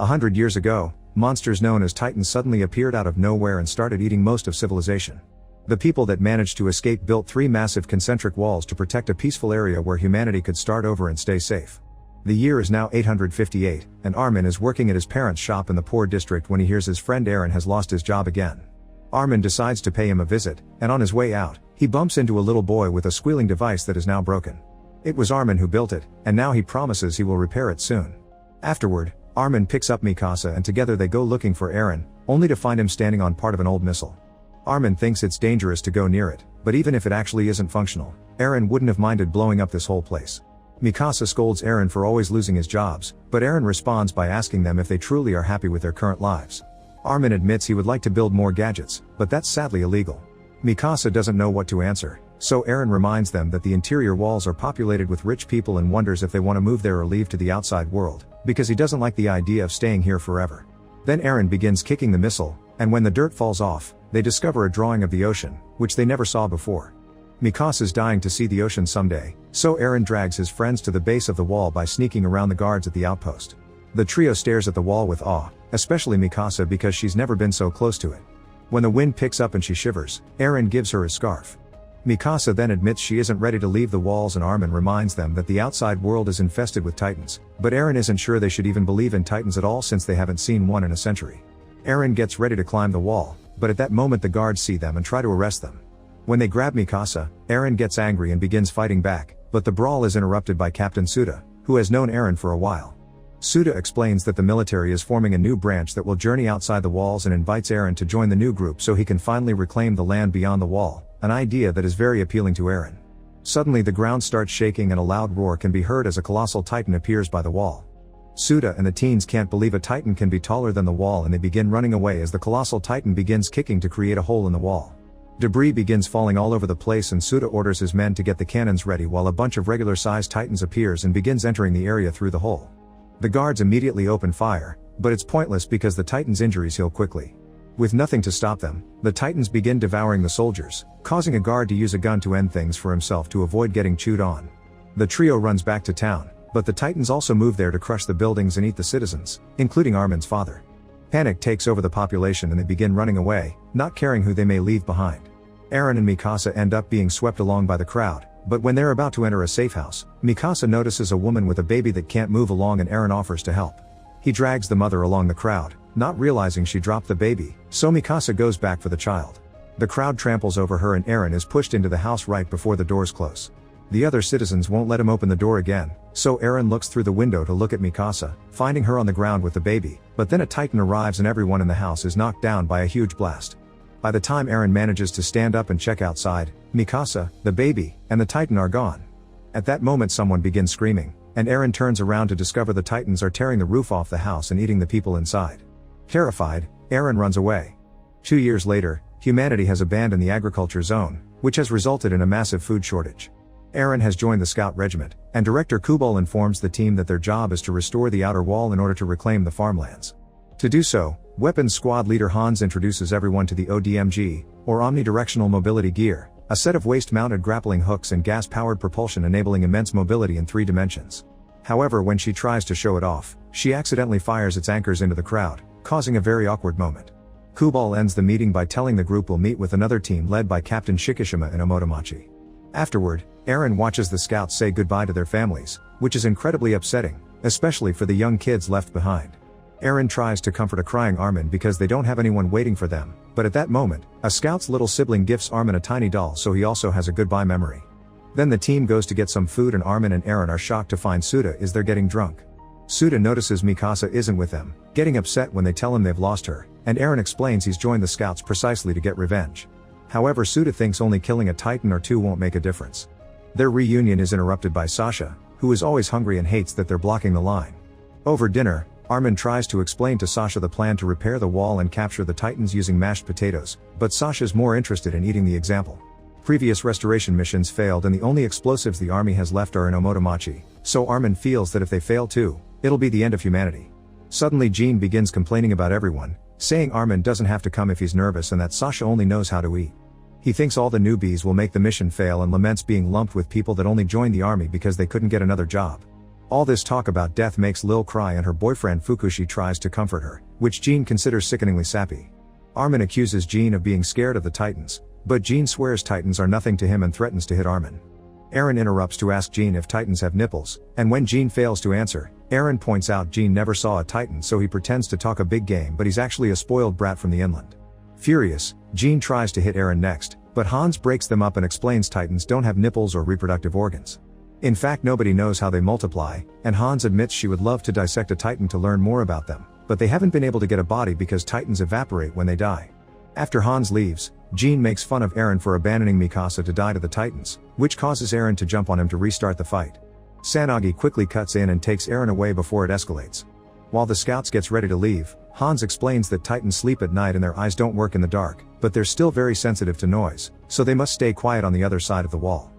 100 years ago, monsters known as Titans suddenly appeared out of nowhere and started eating most of civilization. The people that managed to escape built 3 massive concentric walls to protect a peaceful area where humanity could start over and stay safe. The year is now 858, and Armin is working at his parents' shop in the poor district when he hears his friend Aaron has lost his job again. Armin decides to pay him a visit, and on his way out, he bumps into a little boy with a squealing device that is now broken. It was Armin who built it, and now he promises he will repair it soon. Afterward, Armin picks up Mikasa and together they go looking for Aaron, only to find him standing on part of an old missile. Armin thinks it's dangerous to go near it, but even if it actually isn't functional, Aaron wouldn't have minded blowing up this whole place. Mikasa scolds Aaron for always losing his jobs, but Aaron responds by asking them if they truly are happy with their current lives. Armin admits he would like to build more gadgets, but that's sadly illegal. Mikasa doesn't know what to answer, so Aaron reminds them that the interior walls are populated with rich people and wonders if they want to move there or leave to the outside world, because he doesn't like the idea of staying here forever. Then Aaron begins kicking the missile, and when the dirt falls off, they discover a drawing of the ocean, which they never saw before. Mikasa's dying to see the ocean someday, so Aaron drags his friends to the base of the wall by sneaking around the guards at the outpost. The trio stares at the wall with awe, especially Mikasa because she's never been so close to it. When the wind picks up and she shivers, Aaron gives her his scarf. Mikasa then admits she isn't ready to leave the walls and Armin reminds them that the outside world is infested with Titans, but Aaron isn't sure they should even believe in Titans at all since they haven't seen one in a century. Aaron gets ready to climb the wall, but at that moment the guards see them and try to arrest them. When they grab Mikasa, Aaron gets angry and begins fighting back, but the brawl is interrupted by Captain Suda, who has known Aaron for a while. Suda explains that the military is forming a new branch that will journey outside the walls and invites Aaron to join the new group so he can finally reclaim the land beyond the wall, an idea that is very appealing to Aaron. Suddenly the ground starts shaking and a loud roar can be heard as a colossal Titan appears by the wall. Suda and the teens can't believe a Titan can be taller than the wall and they begin running away as the colossal Titan begins kicking to create a hole in the wall. Debris begins falling all over the place and Suda orders his men to get the cannons ready while a bunch of regular-sized Titans appears and begins entering the area through the hole. The guards immediately open fire, but it's pointless because the Titans' injuries heal quickly. With nothing to stop them, the Titans begin devouring the soldiers, causing a guard to use a gun to end things for himself to avoid getting chewed on. The trio runs back to town, but the Titans also move there to crush the buildings and eat the citizens, including Armin's father. Panic takes over the population and they begin running away, not caring who they may leave behind. Aaron and Mikasa end up being swept along by the crowd, but when they're about to enter a safe house, Mikasa notices a woman with a baby that can't move along and Aaron offers to help. He drags the mother along the crowd, not realizing she dropped the baby, so Mikasa goes back for the child. The crowd tramples over her and Aaron is pushed into the house right before the doors close. The other citizens won't let him open the door again, so Aaron looks through the window to look at Mikasa, finding her on the ground with the baby, but then a Titan arrives and everyone in the house is knocked down by a huge blast. By the time Aaron manages to stand up and check outside, Mikasa, the baby, and the Titan are gone. At that moment someone begins screaming, and Aaron turns around to discover the Titans are tearing the roof off the house and eating the people inside. Terrified, Aaron runs away. 2 years later, humanity has abandoned the agriculture zone, which has resulted in a massive food shortage. Aaron has joined the scout regiment, and Director Kubal informs the team that their job is to restore the outer wall in order to reclaim the farmlands. To do so, Weapons Squad leader Hans introduces everyone to the ODMG, or Omnidirectional Mobility Gear, a set of waist-mounted grappling hooks and gas-powered propulsion enabling immense mobility in 3 dimensions. However, when she tries to show it off, she accidentally fires its anchors into the crowd, causing a very awkward moment. Kubal ends the meeting by telling the group will meet with another team led by Captain Shikishima and Omotomachi. Afterward, Aaron watches the scouts say goodbye to their families, which is incredibly upsetting, especially for the young kids left behind. Aaron tries to comfort a crying Armin because they don't have anyone waiting for them, but at that moment, a scout's little sibling gifts Armin a tiny doll so he also has a goodbye memory. Then the team goes to get some food and Armin and Aaron are shocked to find Suda is there getting drunk. Suda notices Mikasa isn't with them, getting upset when they tell him they've lost her, and Aaron explains he's joined the scouts precisely to get revenge. However, Suda thinks only killing a Titan or 2 won't make a difference. Their reunion is interrupted by Sasha, who is always hungry and hates that they're blocking the line. Over dinner, Armin tries to explain to Sasha the plan to repair the wall and capture the Titans using mashed potatoes, but Sasha's more interested in eating the example. Previous restoration missions failed and the only explosives the army has left are in Omotomachi, so Armin feels that if they fail too, it'll be the end of humanity. Suddenly Jean begins complaining about everyone, saying Armin doesn't have to come if he's nervous and that Sasha only knows how to eat. He thinks all the newbies will make the mission fail and laments being lumped with people that only joined the army because they couldn't get another job. All this talk about death makes Lil cry and her boyfriend Fukushi tries to comfort her, which Jean considers sickeningly sappy. Armin accuses Jean of being scared of the Titans, but Jean swears Titans are nothing to him and threatens to hit Armin. Aaron interrupts to ask Jean if Titans have nipples, and when Jean fails to answer, Aaron points out Jean never saw a Titan, so he pretends to talk a big game, but he's actually a spoiled brat from the inland. Furious, Jean tries to hit Aaron next, but Hans breaks them up and explains Titans don't have nipples or reproductive organs. In fact, nobody knows how they multiply, and Hans admits she would love to dissect a Titan to learn more about them, but they haven't been able to get a body because Titans evaporate when they die. After Hans leaves, Jean makes fun of Aaron for abandoning Mikasa to die to the Titans, which causes Aaron to jump on him to restart the fight. Sanagi quickly cuts in and takes Aaron away before it escalates. While the scouts gets ready to leave, Hans explains that Titans sleep at night and their eyes don't work in the dark, but they're still very sensitive to noise, so they must stay quiet on the other side of the wall.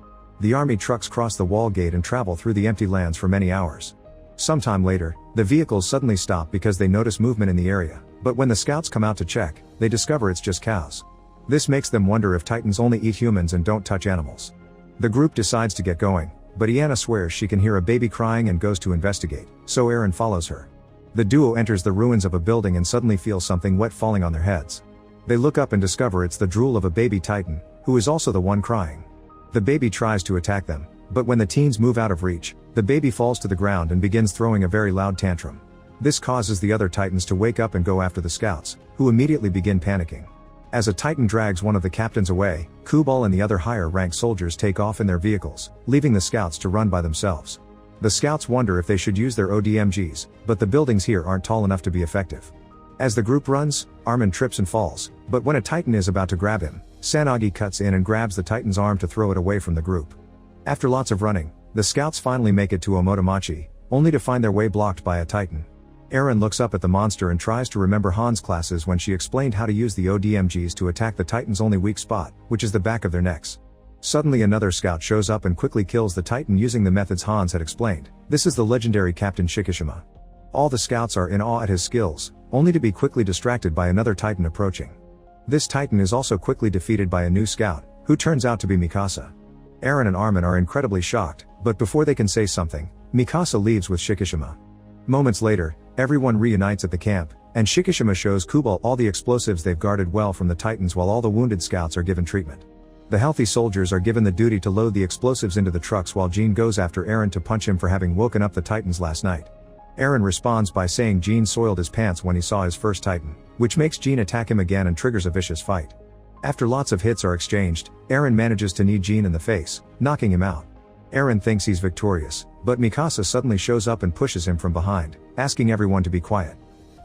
The army trucks cross the wall gate and travel through the empty lands for many hours. Sometime later, the vehicles suddenly stop because they notice movement in the area, but when the scouts come out to check, they discover it's just cows. This makes them wonder if Titans only eat humans and don't touch animals. The group decides to get going, but Iana swears she can hear a baby crying and goes to investigate, so Aaron follows her. The duo enters the ruins of a building and suddenly feel something wet falling on their heads. They look up and discover it's the drool of a baby Titan, who is also the one crying. The baby tries to attack them, but when the teens move out of reach, the baby falls to the ground and begins throwing a very loud tantrum. This causes the other Titans to wake up and go after the scouts, who immediately begin panicking. As a Titan drags one of the captains away, Kubal and the other higher-ranked soldiers take off in their vehicles, leaving the scouts to run by themselves. The scouts wonder if they should use their ODMGs, but the buildings here aren't tall enough to be effective. As the group runs, Armin trips and falls, but when a Titan is about to grab him, Sanagi cuts in and grabs the Titan's arm to throw it away from the group. After lots of running, the scouts finally make it to Omotomachi, only to find their way blocked by a Titan. Aaron looks up at the monster and tries to remember Han's classes when she explained how to use the ODMGs to attack the Titan's only weak spot, which is the back of their necks. Suddenly another scout shows up and quickly kills the Titan using the methods Hans had explained. This is the legendary Captain Shikishima. All the scouts are in awe at his skills, only to be quickly distracted by another Titan approaching. This Titan is also quickly defeated by a new scout, who turns out to be Mikasa. Aaron and Armin are incredibly shocked, but before they can say something, Mikasa leaves with Shikishima. Moments later, everyone reunites at the camp, and Shikishima shows Kubal all the explosives they've guarded well from the Titans while all the wounded scouts are given treatment. The healthy soldiers are given the duty to load the explosives into the trucks while Jean goes after Aaron to punch him for having woken up the Titans last night. Aaron responds by saying Jean soiled his pants when he saw his first Titan, which makes Jean attack him again and triggers a vicious fight. After lots of hits are exchanged, Aaron manages to knee Jean in the face, knocking him out. Aaron thinks he's victorious, but Mikasa suddenly shows up and pushes him from behind, asking everyone to be quiet.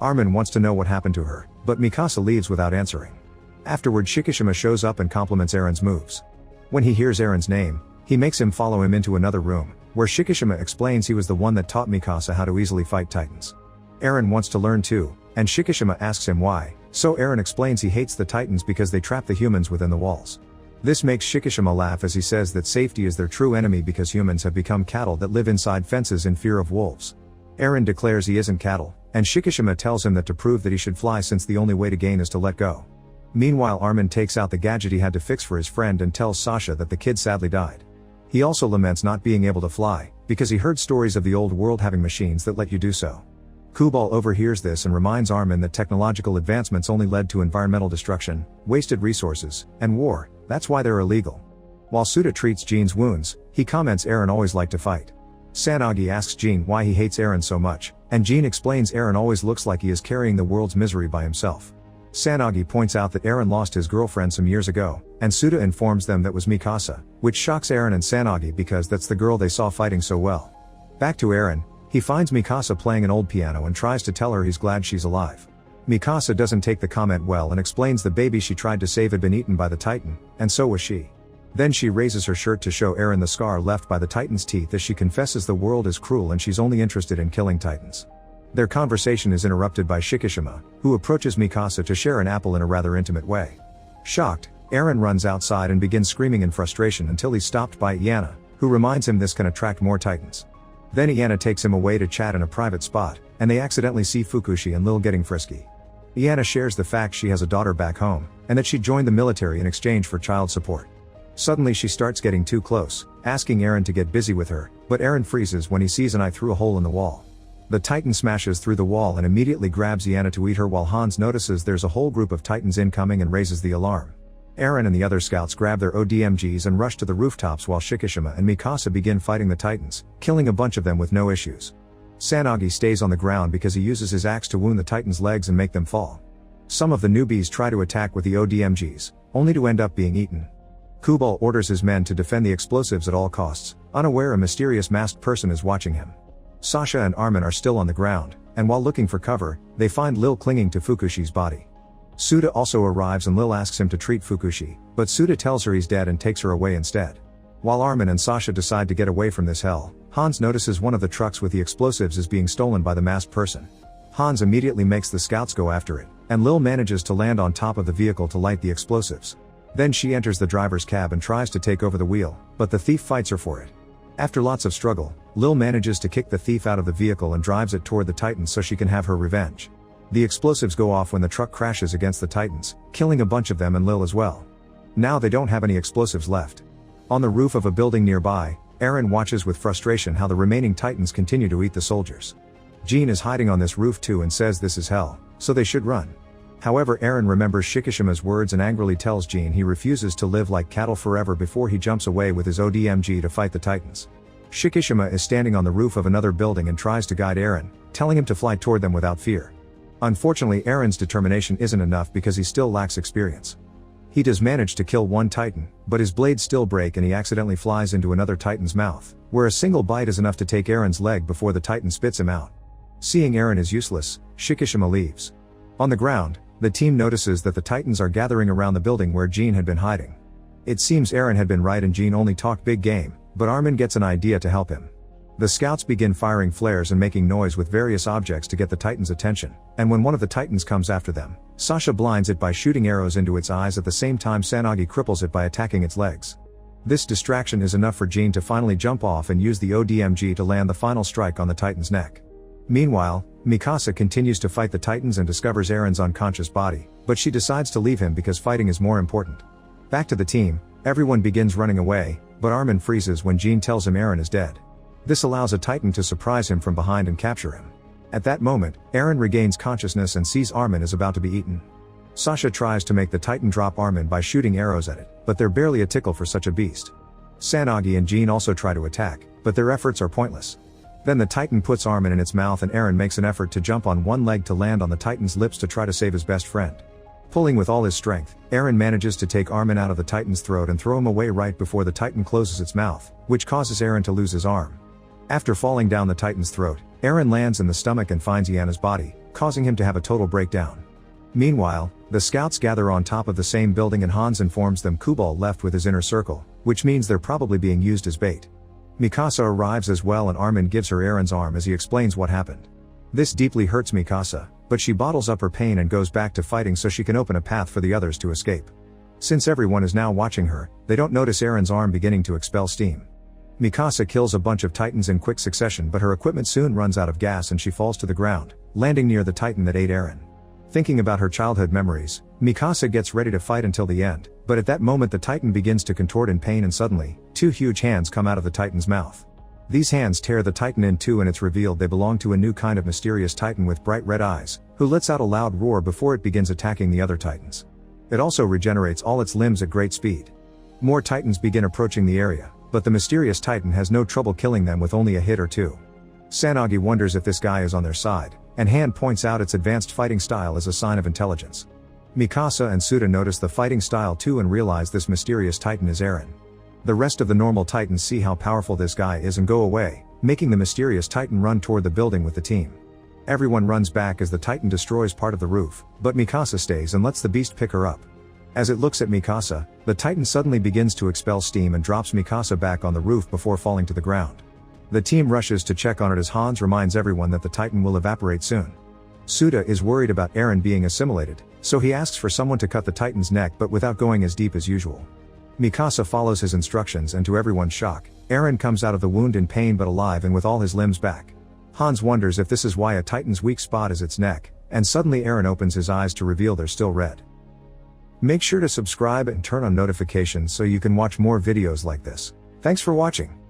Armin wants to know what happened to her, but Mikasa leaves without answering. Afterward, Shikishima shows up and compliments Aaron's moves. When he hears Aaron's name, he makes him follow him into another room, where Shikishima explains he was the one that taught Mikasa how to easily fight Titans. Aaron wants to learn too, and Shikishima asks him why, so Aaron explains he hates the Titans because they trap the humans within the walls. This makes Shikishima laugh as he says that safety is their true enemy because humans have become cattle that live inside fences in fear of wolves. Aaron declares he isn't cattle, and Shikishima tells him that to prove that he should fly since the only way to gain is to let go. Meanwhile, Armin takes out the gadget he had to fix for his friend and tells Sasha that the kid sadly died. He also laments not being able to fly, because he heard stories of the old world having machines that let you do so. Kubal overhears this and reminds Armin that technological advancements only led to environmental destruction, wasted resources, and war. That's why they're illegal. While Suda treats Jean's wounds, he comments Aaron always liked to fight. Sanagi asks Jean why he hates Aaron so much, and Jean explains Aaron always looks like he is carrying the world's misery by himself. Sanagi points out that Aaron lost his girlfriend some years ago, and Suda informs them that was Mikasa, which shocks Aaron and Sanagi because that's the girl they saw fighting so well. Back to Aaron, he finds Mikasa playing an old piano and tries to tell her he's glad she's alive. Mikasa doesn't take the comment well and explains the baby she tried to save had been eaten by the Titan, and so was she. Then she raises her shirt to show Aaron the scar left by the Titan's teeth as she confesses the world is cruel and she's only interested in killing Titans. Their conversation is interrupted by Shikishima, who approaches Mikasa to share an apple in a rather intimate way. Shocked, Aaron runs outside and begins screaming in frustration until he's stopped by Iana, who reminds him this can attract more Titans. Then Iana takes him away to chat in a private spot, and they accidentally see Fukushi and Lil getting frisky. Iana shares the fact she has a daughter back home, and that she joined the military in exchange for child support. Suddenly she starts getting too close, asking Eren to get busy with her, but Eren freezes when he sees an eye through a hole in the wall. The Titan smashes through the wall and immediately grabs Yana to eat her while Hans notices there's a whole group of Titans incoming and raises the alarm. Eren and the other scouts grab their ODMGs and rush to the rooftops while Shikishima and Mikasa begin fighting the Titans, killing a bunch of them with no issues. Sanagi stays on the ground because he uses his axe to wound the Titans' legs and make them fall. Some of the newbies try to attack with the ODMGs, only to end up being eaten. Kubal orders his men to defend the explosives at all costs, unaware a mysterious masked person is watching him. Sasha and Armin are still on the ground, and while looking for cover, they find Lil clinging to Fukushi's body. Suda also arrives and Lil asks him to treat Fukushi, but Suda tells her he's dead and takes her away instead. While Armin and Sasha decide to get away from this hell, Hans notices one of the trucks with the explosives is being stolen by the masked person. Hans immediately makes the scouts go after it, and Lil manages to land on top of the vehicle to light the explosives. Then she enters the driver's cab and tries to take over the wheel, but the thief fights her for it. After lots of struggle, Lil manages to kick the thief out of the vehicle and drives it toward the Titans so she can have her revenge. The explosives go off when the truck crashes against the Titans, killing a bunch of them and Lil as well. Now they don't have any explosives left. On the roof of a building nearby, Eren watches with frustration how the remaining Titans continue to eat the soldiers. Jean is hiding on this roof too and says this is hell, so they should run. However, Eren remembers Shikishima's words and angrily tells Jean he refuses to live like cattle forever before he jumps away with his ODMG to fight the Titans. Shikishima is standing on the roof of another building and tries to guide Eren, telling him to fly toward them without fear. Unfortunately, Eren's determination isn't enough because he still lacks experience. He does manage to kill one Titan, but his blades still break and he accidentally flies into another Titan's mouth, where a single bite is enough to take Eren's leg before the Titan spits him out. Seeing Eren is useless, Shikishima leaves. On the ground, the team notices that the Titans are gathering around the building where Jean had been hiding. It seems Eren had been right and Jean only talked big game, but Armin gets an idea to help him. The scouts begin firing flares and making noise with various objects to get the Titans' attention, and when one of the Titans comes after them, Sasha blinds it by shooting arrows into its eyes at the same time Sanagi cripples it by attacking its legs. This distraction is enough for Jean to finally jump off and use the ODMG to land the final strike on the Titan's neck. Meanwhile, Mikasa continues to fight the Titans and discovers Eren's unconscious body, but she decides to leave him because fighting is more important. Back to the team, everyone begins running away, but Armin freezes when Jean tells him Eren is dead. This allows a Titan to surprise him from behind and capture him. At that moment, Eren regains consciousness and sees Armin is about to be eaten. Sasha tries to make the Titan drop Armin by shooting arrows at it, but they're barely a tickle for such a beast. Sanagi and Jean also try to attack, but their efforts are pointless. Then the Titan puts Armin in its mouth and Eren makes an effort to jump on one leg to land on the Titan's lips to try to save his best friend. Pulling with all his strength, Eren manages to take Armin out of the Titan's throat and throw him away right before the Titan closes its mouth, which causes Eren to lose his arm. After falling down the Titan's throat, Eren lands in the stomach and finds Yana's body, causing him to have a total breakdown. Meanwhile, the scouts gather on top of the same building and Hans informs them Kubal left with his inner circle, which means they're probably being used as bait. Mikasa arrives as well and Armin gives her Eren's arm as he explains what happened. This deeply hurts Mikasa, but she bottles up her pain and goes back to fighting so she can open a path for the others to escape. Since everyone is now watching her, they don't notice Eren's arm beginning to expel steam. Mikasa kills a bunch of Titans in quick succession but her equipment soon runs out of gas and she falls to the ground, landing near the Titan that ate Eren. Thinking about her childhood memories, Mikasa gets ready to fight until the end, but at that moment the Titan begins to contort in pain and suddenly, two huge hands come out of the Titan's mouth. These hands tear the Titan in two and it's revealed they belong to a new kind of mysterious Titan with bright red eyes, who lets out a loud roar before it begins attacking the other Titans. It also regenerates all its limbs at great speed. More Titans begin approaching the area, but the mysterious Titan has no trouble killing them with only a hit or two. Sanagi wonders if this guy is on their side, and Han points out its advanced fighting style as a sign of intelligence. Mikasa and Suda notice the fighting style too and realize this mysterious Titan is Eren. The rest of the normal Titans see how powerful this guy is and go away, making the mysterious Titan run toward the building with the team. Everyone runs back as the Titan destroys part of the roof, but Mikasa stays and lets the beast pick her up. As it looks at Mikasa, the Titan suddenly begins to expel steam and drops Mikasa back on the roof before falling to the ground. The team rushes to check on it as Hans reminds everyone that the Titan will evaporate soon. Suda is worried about Eren being assimilated, so he asks for someone to cut the Titan's neck but without going as deep as usual. Mikasa follows his instructions and to everyone's shock, Eren comes out of the wound in pain but alive and with all his limbs back. Hans wonders if this is why a Titan's weak spot is its neck, and suddenly Eren opens his eyes to reveal they're still red. Make sure to subscribe and turn on notifications so you can watch more videos like this. Thanks for watching.